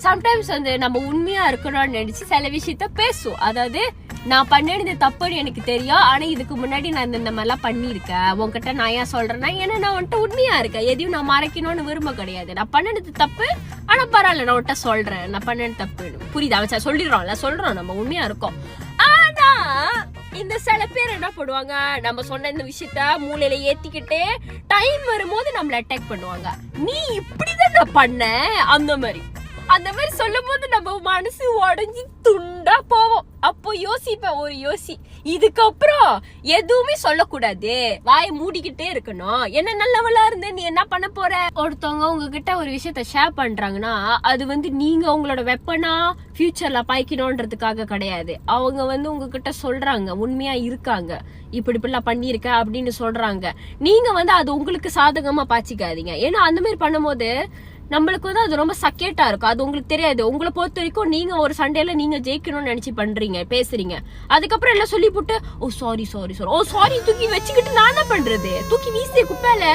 Sometimes வந்து நம்ம உண்மையா இருக்கணும்னு நினைச்சு சில விஷயத்த பேசுவோம். அதாவது நான் பண்ணது தப்புன்னு எனக்கு தெரியும், ஆனா இதுக்கு முன்னாடி நான் இந்த மாதிரிலாம் பண்ணியிருக்கேன், உன்கிட்ட நான் ஏன் சொல்றேன்னா ஏன்னா நான் வந்துட்டு உண்மையா இருக்கேன், எதையும் நான் மறைக்கணும்னு விரும்ப கிடையாது. நான் பண்ணது தப்பு, ஆனா பரவாயில்ல நான் உன்கிட்ட சொல்றேன் நான் பண்ணது தப்பு. புரியுதா? அவன் சொல்லிடுறோம்ல, சொல்றோம் நம்ம உண்மையா இருக்கோம். ஆனா இந்த சில பேர் என்ன பண்ணுவாங்க, நம்ம சொன்ன இந்த விஷயத்த மூளையில ஏத்திக்கிட்டே டைம் வரும்போது நம்மள அட்டாக் பண்ணுவாங்க. நீ இப்படிதான் பண்ண அந்த மாதிரி சொல்லும் போது நம்ம மனசு உடஞ்சி துண்டா போவோம். அப்போ யோசிப்பேன் ஒரு இதுக்கப்புறம் எதுவுமே சொல்லக்கூடாது, வாயை மூடிக்கிட்டே இருக்கணும். என்ன நல்லவளா இருந்த நீ என்ன பண்ண போற? ஒருத்தவங்க உங்ககிட்ட ஒரு விஷயத்த ஷேர் பண்றாங்கன்னா அது வந்து நீங்க உங்களோட வெப்பனா ஃபியூச்சர்ல பாய்க்கணும்ன்றதுக்காக கிடையாது. அவங்க வந்து உங்ககிட்ட சொல்றாங்க, உண்மையா இருக்காங்க, இப்படிலாம் பண்ணிருக்க அப்படின்னு சொல்றாங்க. நீங்க வந்து அது உங்களுக்கு சாதகமா பாய்ச்சிக்காதீங்க. ஏன்னா அந்த மாதிரி பண்ணும்போது நம்மளுக்கு வந்து அது ரொம்ப சக்கேட்டா இருக்கும். அது உங்களுக்கு தெரியாது. உங்களை பொறுத்த வரைக்கும் நீங்க ஒரு சண்டையில நீங்க ஜெயிக்கணும்னு நினைச்சு பண்றீங்க, பேசுறீங்க. அதுக்கப்புறம் எல்லாம் சொல்லி போட்டு ஓ சாரி தூக்கி வச்சுக்கிட்டு நான் என்ன பண்றது? தூக்கி வீசிய குப்பையில